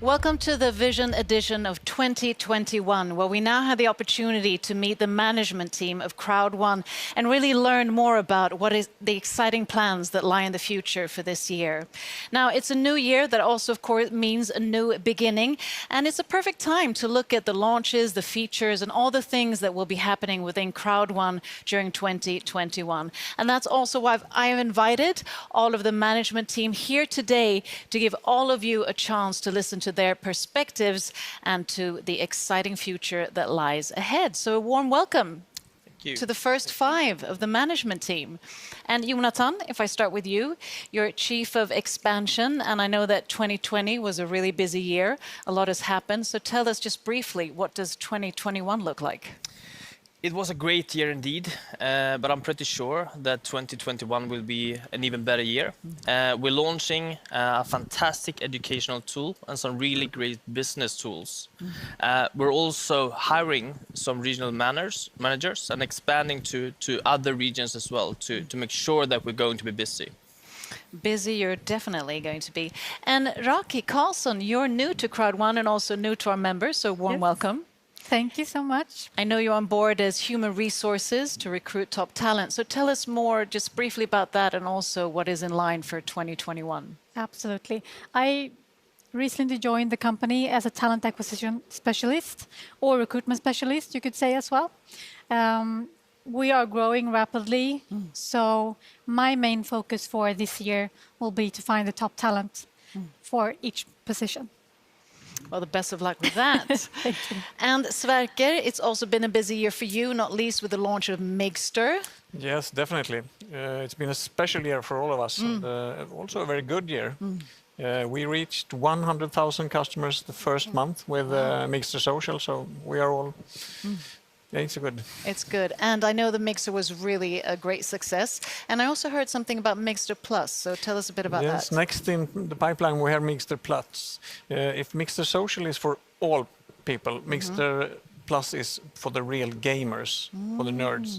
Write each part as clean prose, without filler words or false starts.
Welcome to the Vision edition of 2021, where we now have the opportunity to meet the management team of Crowd1 and really learn more about what is the exciting plans that lie in the future for this year. Now, it's a new year that also, of course, means a new beginning, and it's a perfect time to look at the launches, the features, and all the things that will be happening within Crowd1 during 2021. And that's also why I have invited all of the management team here today to give all of you a chance to listen to their perspectives and to the exciting future that lies ahead. So a warm welcome to the first five of the management team. And Jonathan, if I start with you, you're Chief of Expansion, and I know that 2020 was a really busy year. A lot has happened. So tell us just briefly, what does 2021 look like? It was a great year indeed, but I'm pretty sure that 2021 will be an even better year. We're launching a fantastic educational tool and some really great business tools. We're also hiring some regional managers and expanding to other regions as well to make sure that we're going to be busy. Busy, you're definitely going to be. And Rakhi Karlsson, you're new to Crowd1 and also new to our members, so warm welcome. Thank you so much. I know you're on board as human resources to recruit top talent. So tell us more just briefly about that and also what is in line for 2021. Absolutely. I recently joined the company as a talent acquisition specialist or recruitment specialist, you could say as well. We are growing rapidly. So my main focus for this year will be to find the top talent for each position. Well, the best of luck with that. Thank you. And Svenker, it's also been a busy year for you, not least with the launch of Miggster. Yes, definitely. It's been a special year for all of us, and also a very good year. We reached 100,000 customers the first month with Miggster Social, so we are all... Yeah, it's good. It's good. And I know the Miggster was really a great success. And I also heard something about Miggster Plus, so tell us a bit about that. Yes, next in the pipeline we have Miggster Plus. If Miggster Social is for all people, Miggster Plus is for the real gamers, for the nerds.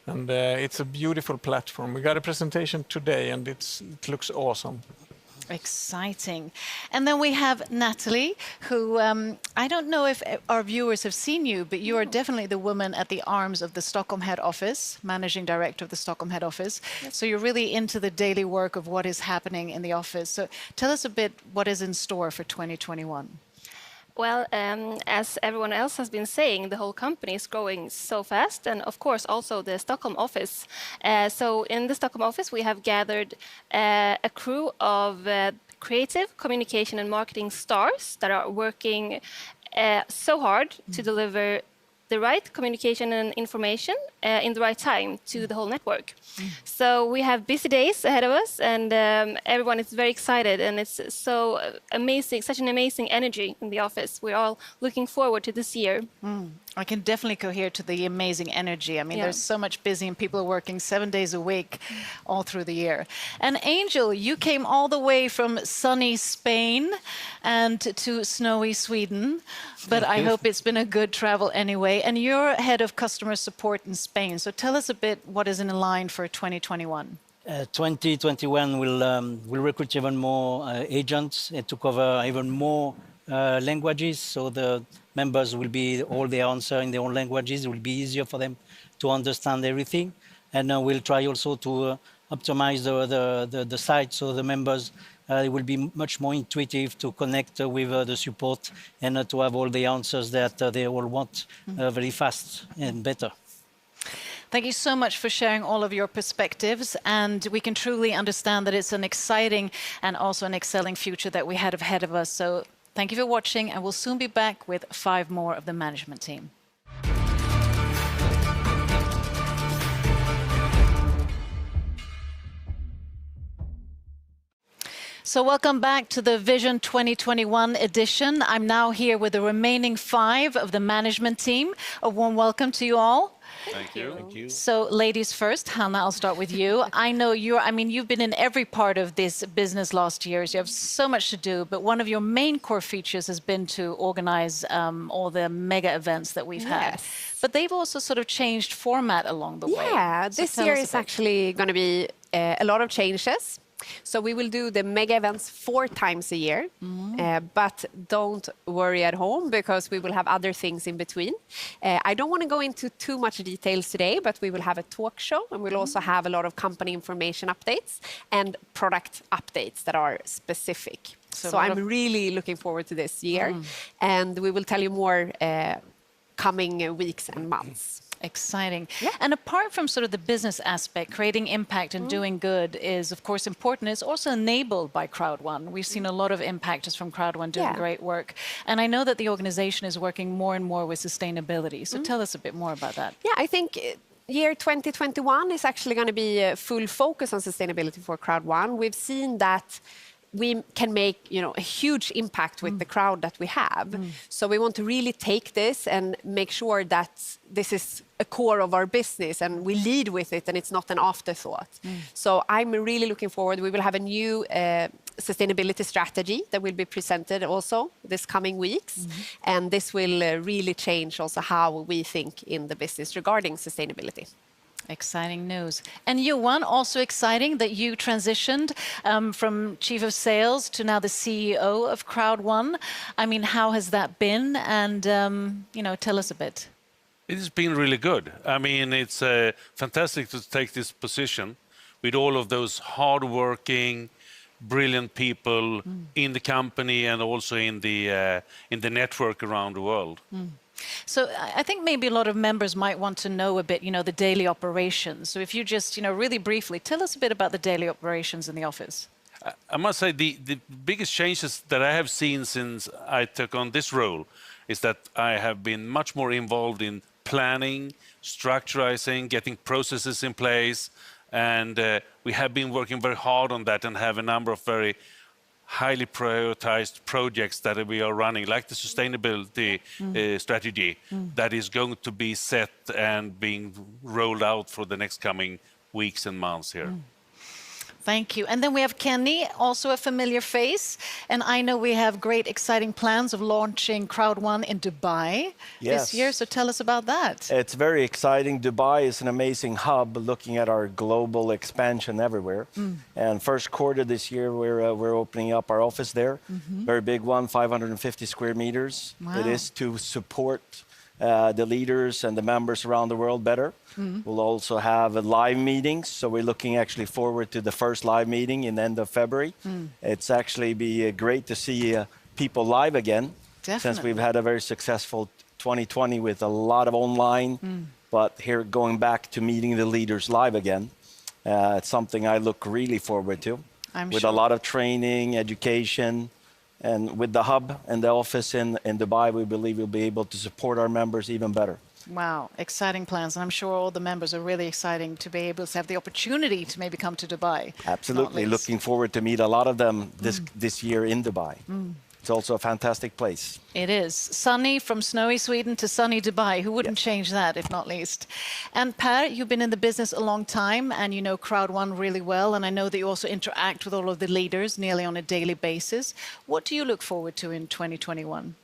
And it's a beautiful platform. We got a presentation today and it looks awesome. Exciting. And then we have Natalie, who I don't know if our viewers have seen you, but you are definitely the woman at the arms of the Stockholm head office, managing director of the Stockholm head office. So you're really into the daily work of what is happening in the office. So tell us a bit what is in store for 2021. Well, as everyone else has been saying, the whole company is growing so fast, and of course also the Stockholm office. So in the Stockholm office, we have gathered a crew of creative, communication and marketing stars that are working so hard to deliver the right communication and information in the right time to the whole network. So we have busy days ahead of us, and everyone is very excited, and it's so amazing, such an amazing energy in the office. We're all looking forward to this year. I can definitely cohere to the amazing energy. I mean, there's so much busy and people are working 7 days a week all through the year. And Angel, you came all the way from sunny Spain and to snowy Sweden, but I hope it's been a good travel anyway. And you're head of customer support in Spain. So tell us a bit what is in line for 2021. 2021 will recruit even more agents to cover even more languages, so the members will be all their answer in their own languages. It will be easier for them to understand everything. And we'll try also to optimize the site so the members it will be much more intuitive to connect with the support and to have all the answers that they all want very fast and better. Thank you so much for sharing all of your perspectives, and we can truly understand that it's an exciting and also an excelling future that we have ahead of us. So thank you for watching, and we'll soon be back with 5 more of the management team. So welcome back to the Vision 2021 edition. I'm now here with the remaining 5 of the management team. A warm welcome to you all. Thank you. Thank you. So ladies first, Hanna, I'll start with you. I know you've been in every part of this business last years. You have so much to do, but one of your main core features has been to organize all the mega events that we've had. But they've also sort of changed format along the way. Yeah, this year is actually going to be a lot of changes. So we will do the mega events 4 times a year, but don't worry at home because we will have other things in between. I don't want to go into too much details today, but we will have a talk show and we'll also have a lot of company information updates and product updates that are specific. So I'm really looking forward to this year and we will tell you more coming weeks and months. Exciting. Yeah. And apart from sort of the business aspect, creating impact and doing good is, of course, important. It's also enabled by crowd1. We've seen a lot of impactors from crowd1 doing great work. And I know that the organization is working more and more with sustainability. So tell us a bit more about that. Yeah, I think year 2021 is actually going to be a full focus on sustainability for crowd1. We've seen that we can make, a huge impact with the crowd that we have. So we want to really take this and make sure that this is a core of our business and we lead with it and it's not an afterthought. So I'm really looking forward. We will have a new sustainability strategy that will be presented also this coming weeks. And this will really change also how we think in the business regarding sustainability. Exciting news. And Johan, also exciting that you transitioned from Chief of Sales to now the CEO of crowd1. I mean, how has that been? And, tell us a bit. It has been really good. I mean, it's fantastic to take this position with all of those hardworking, brilliant people in the company and also in the network around the world. So I think maybe a lot of members might want to know a bit, the daily operations. So if you just, really briefly, tell us a bit about the daily operations in the office. I must say the biggest changes that I have seen since I took on this role is that I have been much more involved in planning, structurizing, getting processes in place. And we have been working very hard on that and have a number of very highly prioritized projects that we are running, like the sustainability strategy that is going to be set and being rolled out for the next coming weeks and months here. Thank you. And then we have Kenny, also a familiar face. And I know we have great, exciting plans of launching crowd1 in Dubai this year. So tell us about that. It's very exciting. Dubai is an amazing hub looking at our global expansion everywhere. And first quarter this year, we're opening up our office there. Very big one, 550 square meters. Wow. It is to support the leaders and the members around the world better. We'll also have live meetings, so we're looking actually forward to the first live meeting in the end of February. It's actually be great to see people live again, since we've had a very successful 2020 with a lot of online, but here going back to meeting the leaders live again. It's something I look really forward to, with a lot of training, education. And with the hub and the office in Dubai, we believe we'll be able to support our members even better. Wow, exciting plans. And I'm sure all the members are really exciting to be able to have the opportunity to maybe come to Dubai. Absolutely. Looking forward to meet a lot of them this year in Dubai. It's also a fantastic place. It is. Sunny from snowy Sweden to sunny Dubai. Who wouldn't change that, if not least? And Per, you've been in the business a long time and you know crowd1 really well. And I know that you also interact with all of the leaders nearly on a daily basis. What do you look forward to in 2021?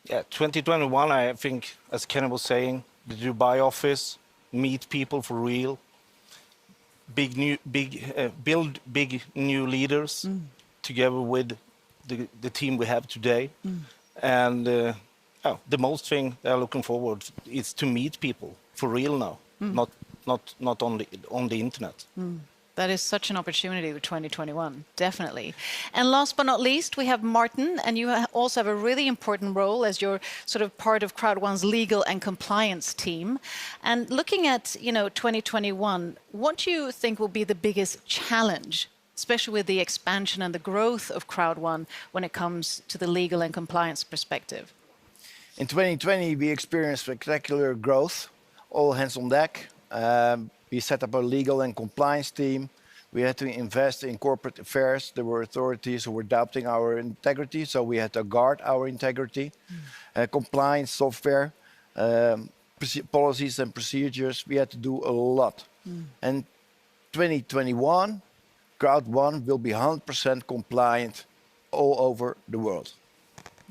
Yeah, 2021, I think, as Kenny was saying, the Dubai office, meet people for real, build big new leaders together with the team we have today. And the most thing that I'm looking forward is to meet people for real now, not on the internet. That is such an opportunity with 2021, definitely. And last but not least, we have Martin, and you also have a really important role as you're sort of part of crowd1's legal and compliance team. And looking at 2021, what do you think will be the biggest challenge, especially with the expansion and the growth of crowd1 when it comes to the legal and compliance perspective? In 2020, we experienced spectacular growth, all hands on deck. We set up a legal and compliance team. We had to invest in corporate affairs. There were authorities who were doubting our integrity, so we had to guard our integrity. Compliance software, policies and procedures, we had to do a lot. And 2021, crowd1 will be 100% compliant all over the world.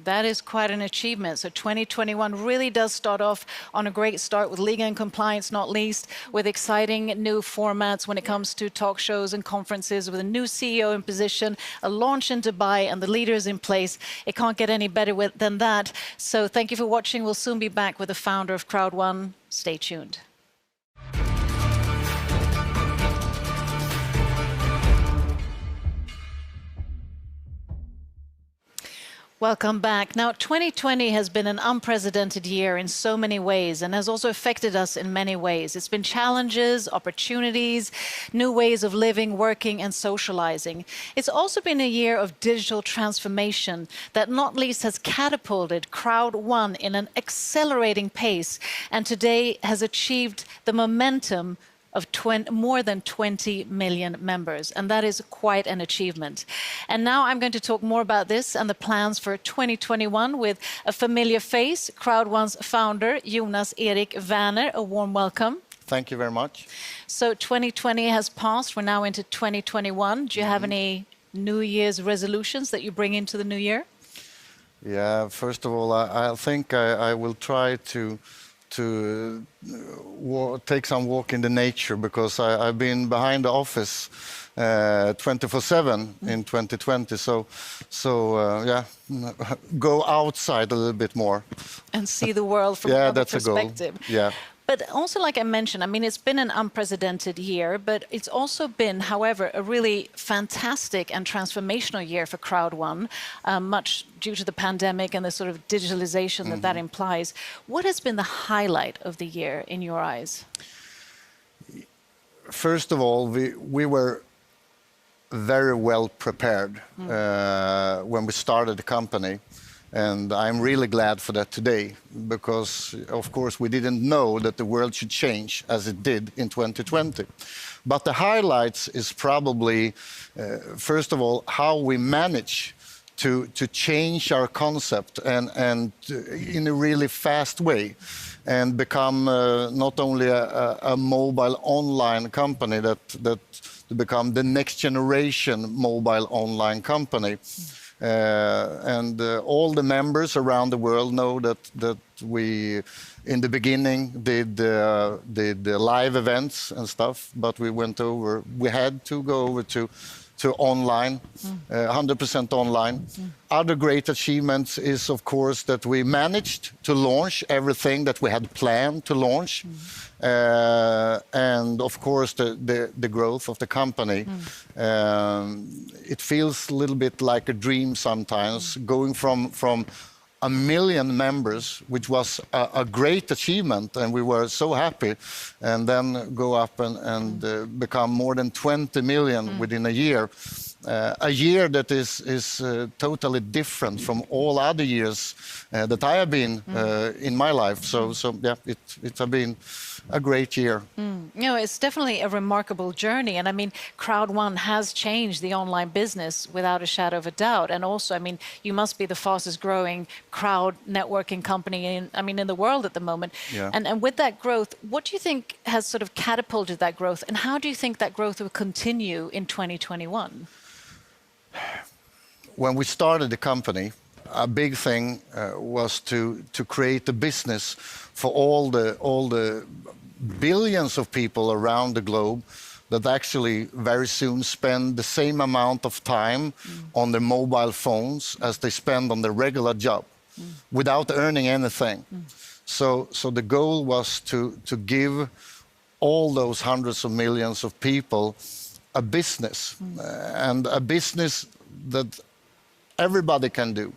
That is quite an achievement. So 2021 really does start off on a great start with legal and compliance, not least, with exciting new formats when it comes to talk shows and conferences, with a new CEO in position, a launch in Dubai, and the leaders in place. It can't get any better than that. So thank you for watching. We'll soon be back with the founder of Crowd1. Stay tuned. Welcome back. Now, 2020 has been an unprecedented year in so many ways and has also affected us in many ways. It's been challenges, opportunities, new ways of living, working, and socializing. It's also been a year of digital transformation that not least has catapulted Crowd1 in an accelerating pace and today has achieved the momentum of more than 20 million members, and that is quite an achievement. And now I'm going to talk more about this and the plans for 2021 with a familiar face, Crowd1's founder, Jonas Erik Werner. A warm welcome. Thank you very much. So 2020 has passed. We're now into 2021. Do you have any New Year's resolutions that you bring into the new year? Yeah, first of all, I think I will try to take some walk in the nature, because I've been behind the office 24/7 in 2020. So yeah, go outside a little bit more and see the world from another perspective. A goal. Yeah. But also, like I mentioned, I mean, it's been an unprecedented year, but it's also been, however, a really fantastic and transformational year for Crowd1, much due to the pandemic and the sort of digitalization that implies. What has been the highlight of the year in your eyes? First of all, we were very well prepared when we started the company. And I'm really glad for that today, because, of course, we didn't know that the world should change as it did in 2020. But the highlights is probably, first of all, how we manage to change our concept and in a really fast way, and become not only a mobile online company, that to become the next generation mobile online company. And all the members around the world know that we, in the beginning, did live events and stuff, but we had to go over to online, 100% online. Other great achievements is, of course, that we managed to launch everything that we had planned to launch. And of course, the growth of the company. It feels a little bit like a dream sometimes, going from 1 million members, which was a great achievement, and we were so happy, and then go up and become more than 20 million within a year. A year that is totally different from all other years that I have been in my life. So yeah, it's been a great year. You know, it's definitely a remarkable journey. And I mean, Crowd1 has changed the online business without a shadow of a doubt. And also, I mean, you must be the fastest growing crowd networking company in the world at the moment. Yeah. And with that growth, what do you think has sort of catapulted that growth? And how do you think that growth will continue in 2021? When we started the company, a big thing was to create a business for all the billions of people around the globe that actually very soon spend the same amount of time on their mobile phones as they spend on their regular job without earning anything. So the goal was to give all those hundreds of millions of people a business, and a business that everybody can do.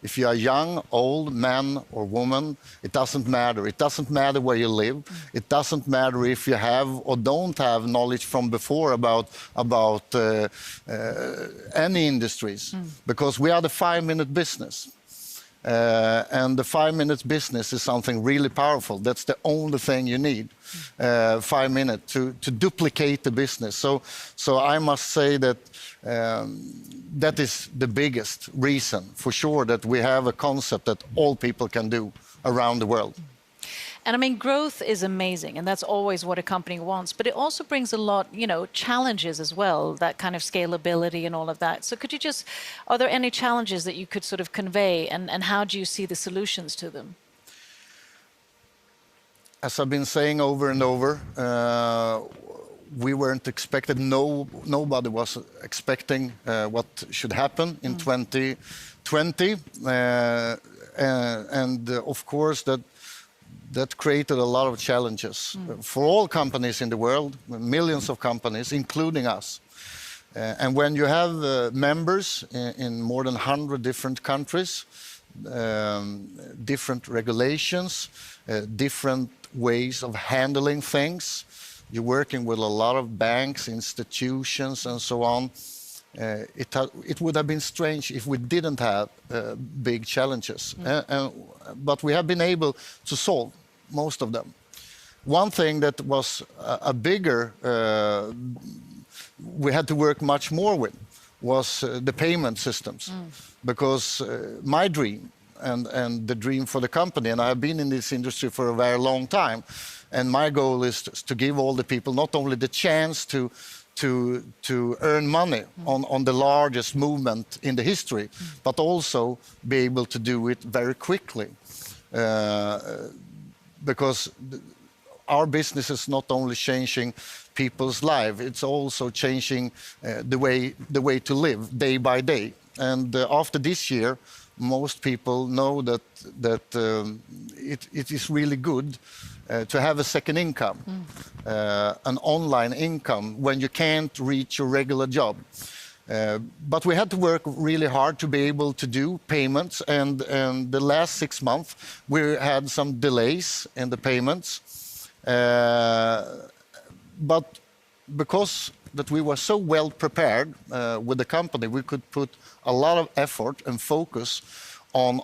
If you are young, old, man or woman, it doesn't matter. It doesn't matter where you live. It doesn't matter if you have or don't have knowledge from before about any industries, because we are the 5-minute business. And the 5-minute business is something really powerful. That's the only thing you need, 5 minutes to duplicate the business. So I must say that that is the biggest reason, for sure, that we have a concept that all people can do around the world. And I mean, growth is amazing, and that's always what a company wants. But it also brings a lot, challenges as well, that kind of scalability and all of that. So are there any challenges that you could sort of convey, and how do you see the solutions to them? As I've been saying over and over, we weren't expected. Nobody was expecting what should happen in 2020, and of course that created a lot of challenges for all companies in the world, millions of companies, including us. And when you have members in more than 100 different countries, different regulations, different ways of handling things, you're working with a lot of banks, institutions, and so on. It would have been strange if we didn't have big challenges. But we have been able to solve most of them. One thing that was a bigger, we had to work much more with, was the payment systems. Because my dream and the dream for the company, and I've been in this industry for a very long time, and my goal is to give all the people not only the chance to earn money on the largest movement in the history, but also be able to do it very quickly. Because our business is not only changing people's lives, it's also changing the way to live day by day. And after this year, most people know that it is really good to have a second income, an online income when you can't reach your regular job. But we had to work really hard to be able to do payments, and the last 6 months we had some delays in the payments. But because that we were so well prepared with the company, we could put a lot of effort and focus on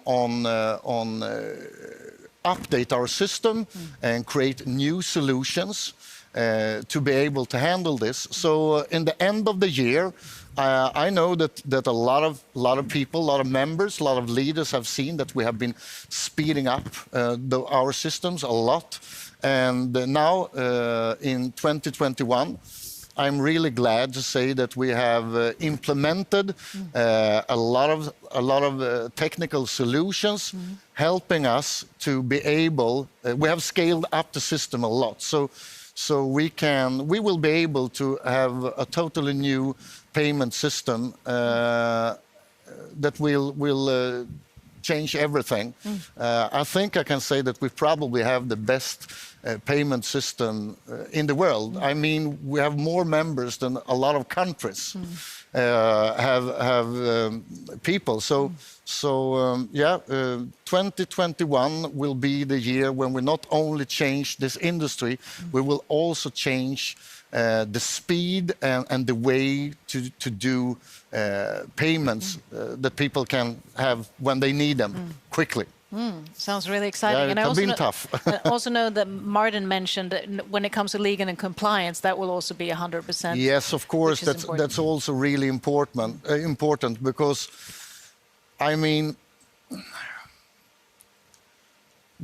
update our system and create new solutions to be able to handle this. So in the end of the year, I know that a lot of people, a lot of members, a lot of leaders have seen that we have been speeding up our systems a lot. And now in 2021, I'm really glad to say that we have implemented a lot of technical solutions, helping us to be able. We have scaled up the system a lot, so we will be able to have a totally new payment system that will change everything. I think I can say that we probably have the best payment system in the world. I mean, we have more members than a lot of countries have people. So 2021 will be the year when we not only change this industry, we will also change the speed and the way to do payments that people can have when they need them quickly. Sounds really exciting. Yeah, and it has been tough. I also know that Martin mentioned that when it comes to legal and compliance, that will also be 100%. Yes, of course. That's also really important because, I mean,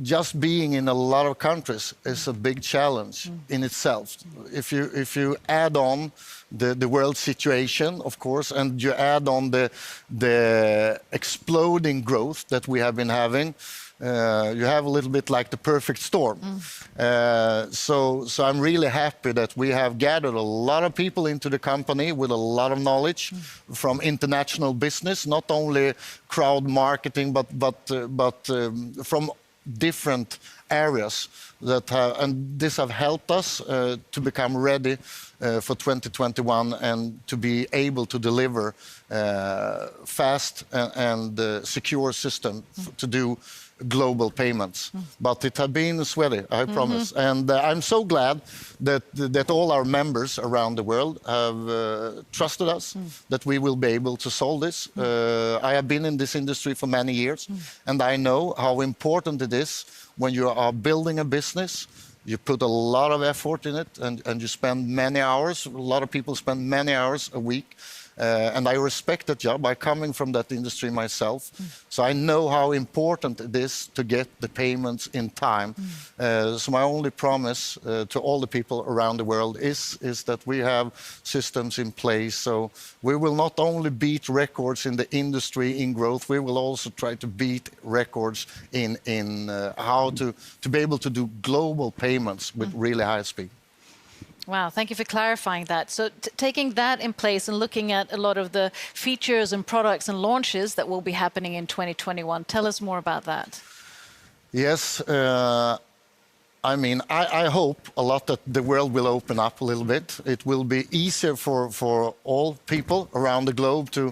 just being in a lot of countries is a big challenge in itself. If you add on the world situation, of course, and you add on the exploding growth that we have been having, you have a little bit like the perfect storm. So I'm really happy that we have gathered a lot of people into the company with a lot of knowledge from international business, not only crowd marketing, but from different areas and this have helped us to become ready for 2021 and to be able to deliver fast and secure system to do global payments. But it has been sweaty, I promise. And I'm so glad that all our members around the world have trusted us, that we will be able to solve this. I have been in this industry for many years, and I know how important it is when you are building a business. You put a lot of effort in it, and you spend many hours. A lot of people spend many hours a week And I respect that job. I'm coming from that industry myself. So I know how important it is to get the payments in time. So my only promise to all the people around the world is that we have systems in place. So we will not only beat records in the industry in growth, we will also try to beat records in how to be able to do global payments with really high speed. Wow, thank you for clarifying that. So taking that in place and looking at a lot of the features and products and launches that will be happening in 2021, tell us more about that. Yes, I mean, I hope a lot that the world will open up a little bit. It will be easier for all people around the globe to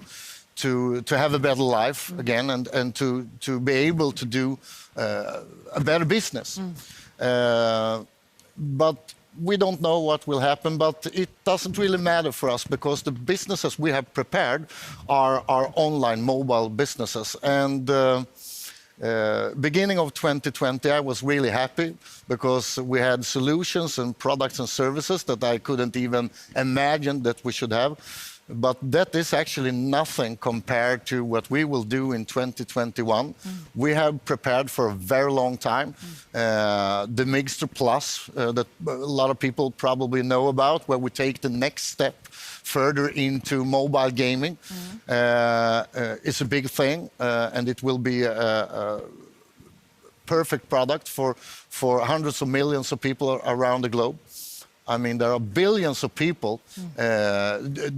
have a better life again and to be able to do a better business. But we don't know what will happen, but it doesn't really matter for us because the businesses we have prepared are online mobile businesses. And beginning of 2020, I was really happy because we had solutions and products and services that I couldn't even imagine that we should have. But that is actually nothing compared to what we will do in 2021. We have prepared for a very long time. The Miggster Plus that a lot of people probably know about, where we take the next step further into mobile gaming. It's a big thing, and it will be a perfect product for hundreds of millions of people around the globe. I mean, there are billions of people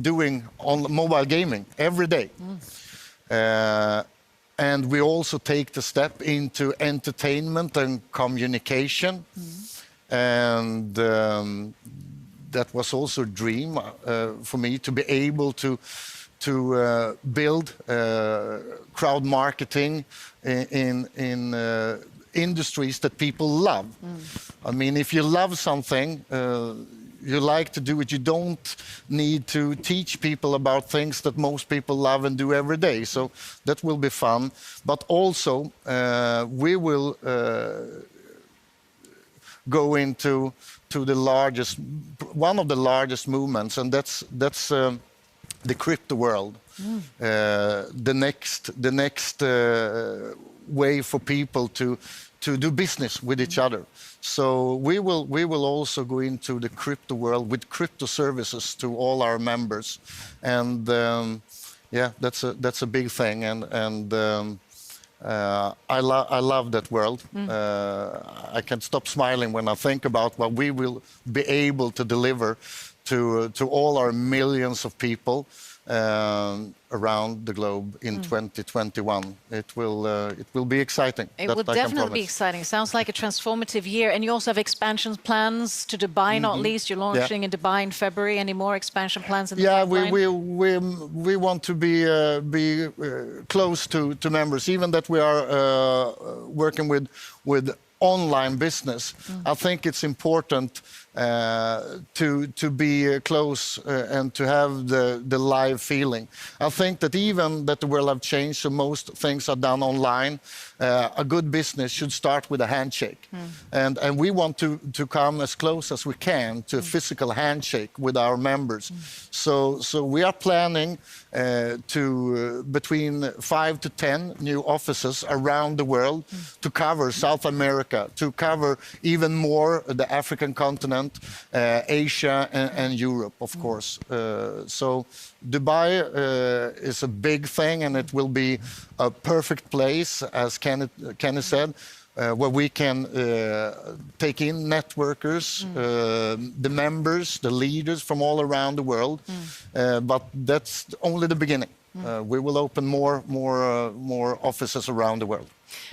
doing on mobile gaming every day. And we also take the step into entertainment and communication. And that was also a dream for me to be able to build crowd marketing in industries that people love. I mean, if you love something, you like to do it, you don't need to teach people about things that most people love and do every day. So that will be fun. But also, we will go into one of the largest movements, and that's the crypto world. The next way for people to do business with each other. So we will also go into the crypto world with crypto services to all our members, and yeah, that's a big thing, and I love that world. I can't stop smiling when I think about what we will be able to deliver to all our millions of people around the globe in 2021. It will be exciting. It will definitely be exciting. Sounds like a transformative year. And you also have expansion plans to Dubai, not least. You're launching in Dubai in February. Any more expansion plans in the pipeline? we want to be close to members, even that we are working with online business. I think it's important to be close and to have the live feeling. I think that even that the world have changed, so most things are done online. A good business should start with a handshake, and we want to come as close as we can to a physical handshake with our members. So we are planning to between 5 to 10 new offices around the world to cover South America, to cover even more the African continent, Asia and Europe, of course. So Dubai is a big thing, and it will be a perfect place, as Kenneth said, where we can take in networkers, the members, the leaders from all around the world. But that's only the beginning. We will open more offices around the world.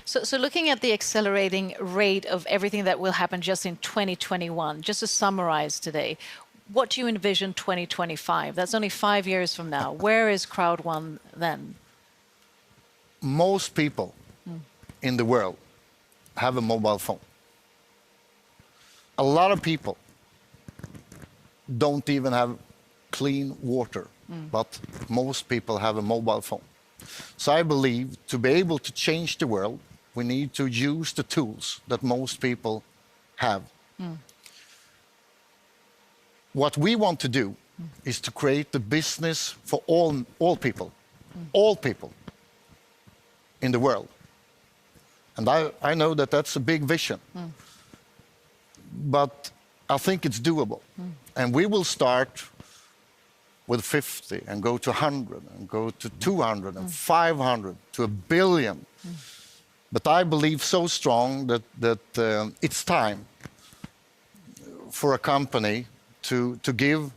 So looking at the accelerating rate of everything that will happen just in 2021, just to summarize today, what do you envision 2025? That's only 5 years from now. Where is Crowd1 then? Most people in the world have a mobile phone. A lot of people don't even have clean water, but most people have a mobile phone. So I believe to be able to change the world, we need to use the tools that most people have. What we want to do is to create the business for all people in the world. And I know that that's a big vision, but I think it's doable. And we will start with 50 and go to 100 and go to 200 and 500 to 1 billion. But I believe so strong that it's time for a company to give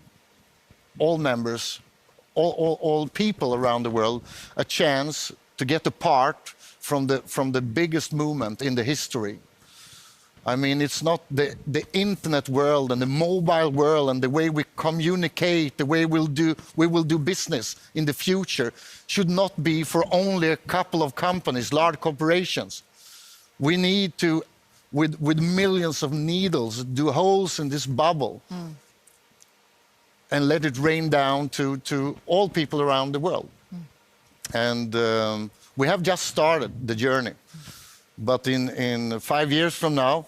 all members, all people around the world, a chance to get a part from the biggest movement in the history. I mean, it's not the internet world and the mobile world and the way we communicate, the way we will do business in the future should not be for only a couple of companies, large corporations. We need to, with millions of needles, do holes in this bubble and let it rain down to all people around the world. And we have just started the journey. But in 5 years from now,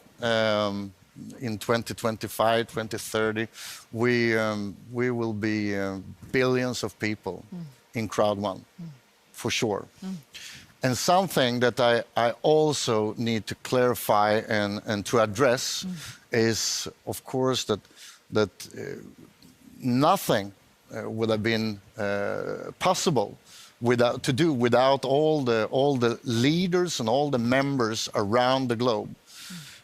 in 2025, 2030, we will be billions of people in Crowd1, for sure. And something that I also need to clarify and to address is, of course, that nothing would have been possible without all the leaders and all the members around the globe.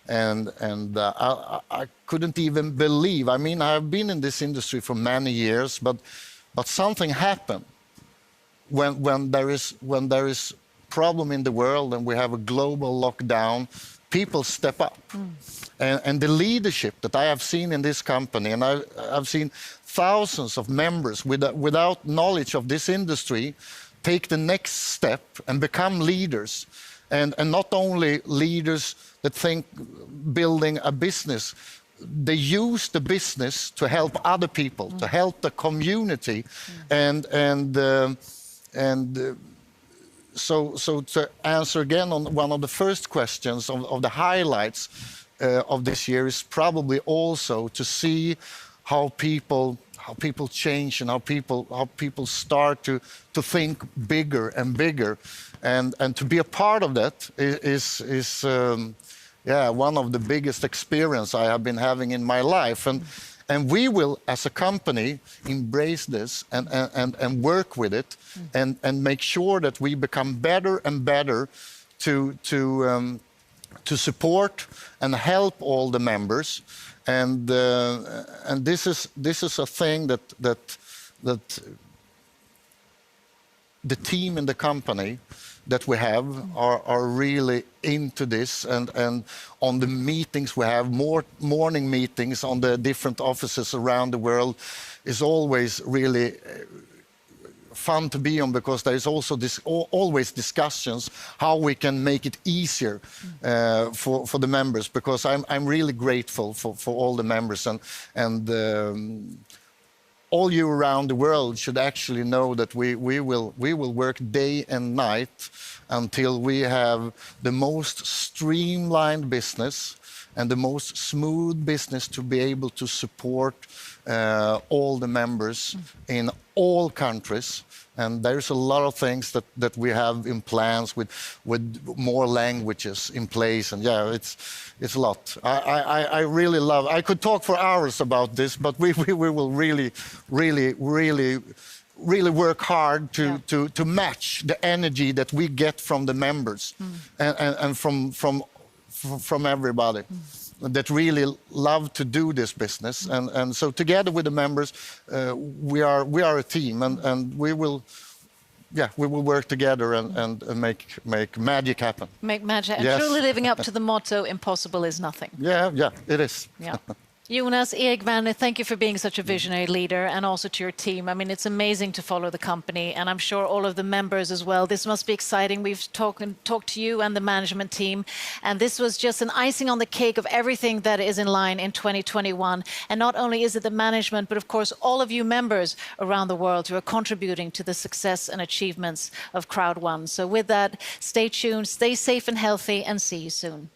And I couldn't even believe. I mean, I've been in this industry for many years, but something happened when there is problem in the world and we have a global lockdown. People step up, and the leadership that I have seen in this company, and I've seen thousands of members without knowledge of this industry take the next step and become leaders, and not only leaders that think building a business, they use the business to help other people, to help the community, So to answer again on one of the first questions of the highlights of this year is probably also to see how people change and how people start to think bigger and bigger, and to be a part of that is one of the biggest experience I have been having in my life, and we will as a company embrace this and work with it and make sure that we become better and better to support and help all the members. And this is a thing that the team in the company that we have are really into this, and on the meetings we have, morning meetings on the different offices around the world is always really fun to be on, because there is also always discussions how we can make it easier for the members, because I'm really grateful for all the members, and all you around the world should actually know that we will work day and night until we have the most streamlined business and the most smooth business to be able to support all the members in all countries. And there's a lot of things that we have in plans with more languages in place, and yeah, it's a lot. I really love. I could talk for hours about this, but we will really work hard to match the energy that we get from the members and from everybody that really love to do this business, and so together with the members, we are a team, and we will work together and make magic happen. Make magic, and Yes. truly living up to the motto, impossible is nothing. Yeah, it is. Yeah. Jonas, Erik, Werner, thank you for being such a visionary leader, and also to your team. I mean, it's amazing to follow the company, and I'm sure all of the members as well. This must be exciting. We've talked to you and the management team, and this was just an icing on the cake of everything that is in line in 2021. And not only is it the management, but of course all of you members around the world who are contributing to the success and achievements of Crowd1. So with that, stay tuned, stay safe and healthy, and see you soon.